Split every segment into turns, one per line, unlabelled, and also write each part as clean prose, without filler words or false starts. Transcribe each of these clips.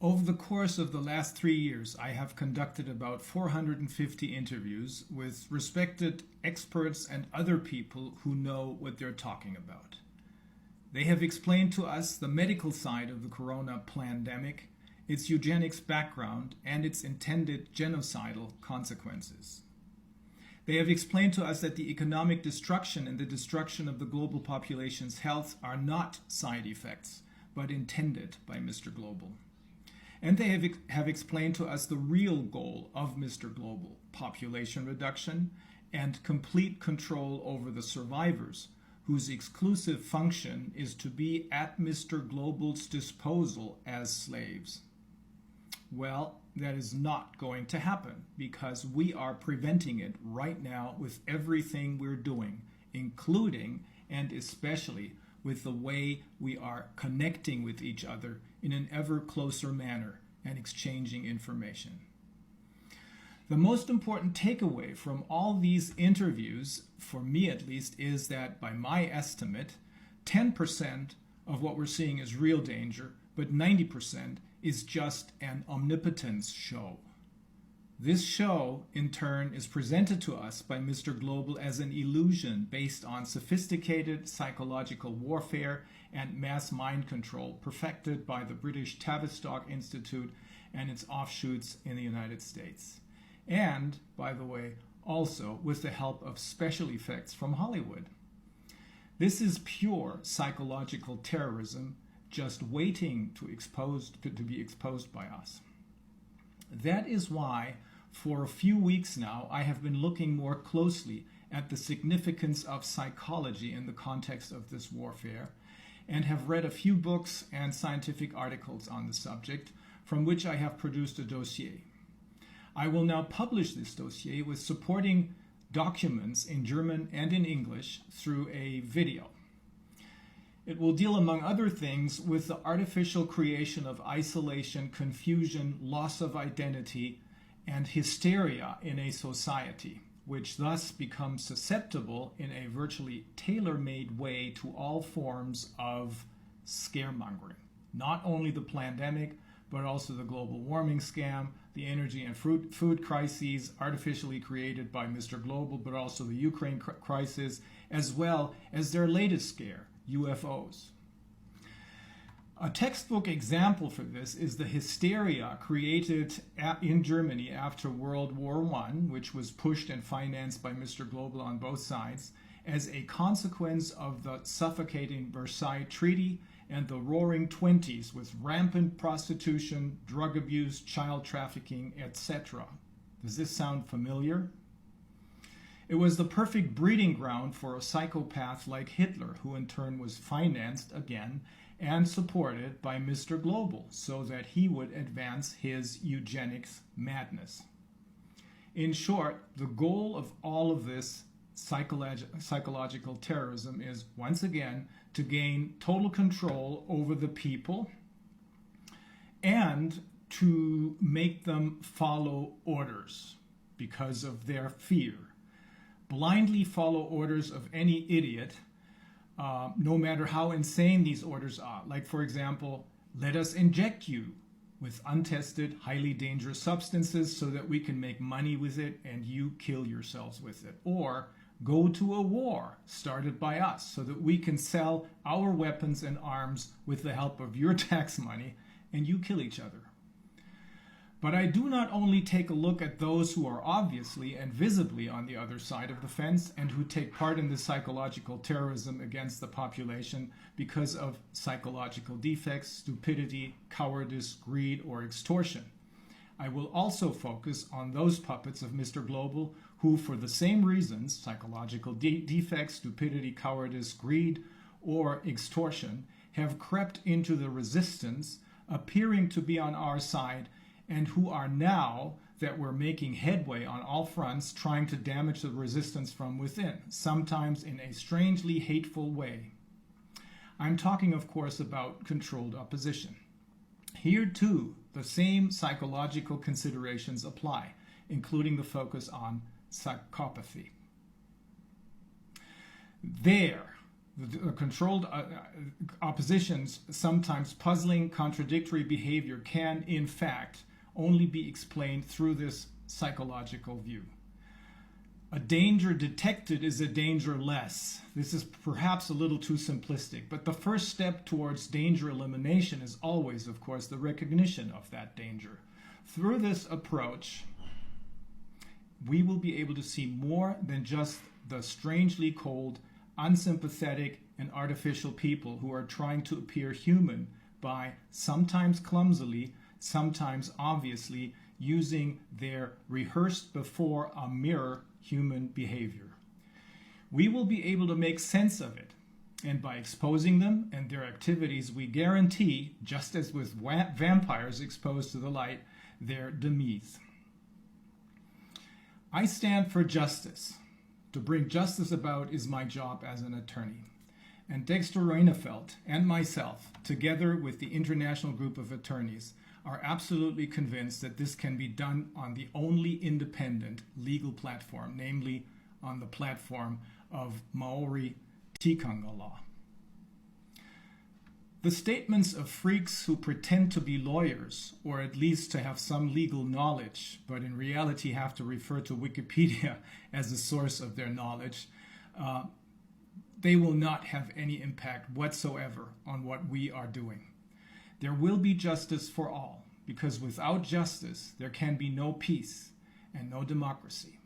Over the course of the last 3 years, I have conducted about 450 interviews with respected experts and other people who know what they're talking about. They have explained to us the medical side of the corona pandemic, its eugenics background, and its intended genocidal consequences. They have explained to us that the economic destruction and the destruction of the global population's health are not side effects, but intended by Mr. Global. And they have explained to us the real goal of Mr. Global, population reduction and complete control over the survivors, whose exclusive function is to be at Mr. Global's disposal as slaves. Well, that is not going to happen because we are preventing it right now with everything we're doing, including and especially with the way we are connecting with each other in an ever closer manner and exchanging information. The most important takeaway from all these interviews, for me at least, is that by my estimate, 10% of what we're seeing is real danger, but 90% is just an omnipotence show. This show, in turn, is presented to us by Mr. Global as an illusion based on sophisticated psychological warfare and mass mind control perfected by the British Tavistock Institute and its offshoots in the United States. And, by the way, also with the help of special effects from Hollywood. This is pure psychological terrorism, just waiting to be exposed by us. That is why, for a few weeks now, I have been looking more closely at the significance of psychology in the context of this warfare, and have read a few books and scientific articles on the subject, from which I have produced a dossier. I will now publish this dossier with supporting documents in German and in English through a video. It will deal, among other things, with the artificial creation of isolation, confusion, loss of identity, and hysteria in a society, which thus becomes susceptible in a virtually tailor-made way to all forms of scaremongering. Not only the pandemic, but also the global warming scam, the energy and food crises artificially created by Mr. Global, but also the Ukraine crisis, as well as their latest scare, UFOs. A textbook example for this is the hysteria created in Germany after World War I, which was pushed and financed by Mr. Global on both sides, as a consequence of the suffocating Versailles Treaty and the Roaring Twenties with rampant prostitution, drug abuse, child trafficking, etc. Does this sound familiar? It was the perfect breeding ground for a psychopath like Hitler, who in turn was financed again and supported by Mr. Global so that he would advance his eugenics madness. In short, the goal of all of this psychological terrorism is, once again, to gain total control over the people and to make them follow orders because of their fear. Blindly follow orders of any idiot, no matter how insane these orders are. Like, for example, let us inject you with untested, highly dangerous substances so that we can make money with it and you kill yourselves with it. Or go to a war started by us so that we can sell our weapons and arms with the help of your tax money and you kill each other. But I do not only take a look at those who are obviously and visibly on the other side of the fence and who take part in the psychological terrorism against the population because of psychological defects, stupidity, cowardice, greed, or extortion. I will also focus on those puppets of Mr. Global who, for the same reasons, psychological defects, stupidity, cowardice, greed, or extortion, have crept into the resistance, appearing to be on our side, and who are now, that we're making headway on all fronts, trying to damage the resistance from within, sometimes in a strangely hateful way. I'm talking, of course, about controlled opposition. Here, too, the same psychological considerations apply, including the focus on psychopathy. There, The controlled opposition's sometimes puzzling, contradictory behavior can, in fact, only be explained through this psychological view. A danger detected is a danger less. This is perhaps a little too simplistic, but the first step towards danger elimination is always, of course, the recognition of that danger. Through this approach, we will be able to see more than just the strangely cold, unsympathetic, and artificial people who are trying to appear human by sometimes clumsily, sometimes obviously using their rehearsed before a mirror human behavior. We will be able to make sense of it, and by exposing them and their activities, we guarantee, just as with vampires exposed to the light, their demise. I stand for justice. To bring justice about is my job as an attorney. And Dexter Reinefeld and myself, together with the International Group of Attorneys, are absolutely convinced that this can be done on the only independent legal platform, namely on the platform of Maori tikanga law. The statements of freaks who pretend to be lawyers, or at least to have some legal knowledge, but in reality have to refer to Wikipedia as a source of their knowledge, they will not have any impact whatsoever on what we are doing. There will be justice for all, because without justice, there can be no peace and no democracy.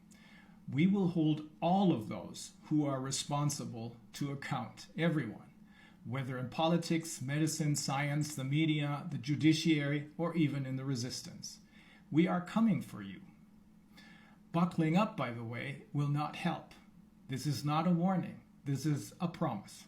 We will hold all of those who are responsible to account, everyone, whether in politics, medicine, science, the media, the judiciary, or even in the resistance. We are coming for you. Buckling up, by the way, will not help. This is not a warning. This is a promise.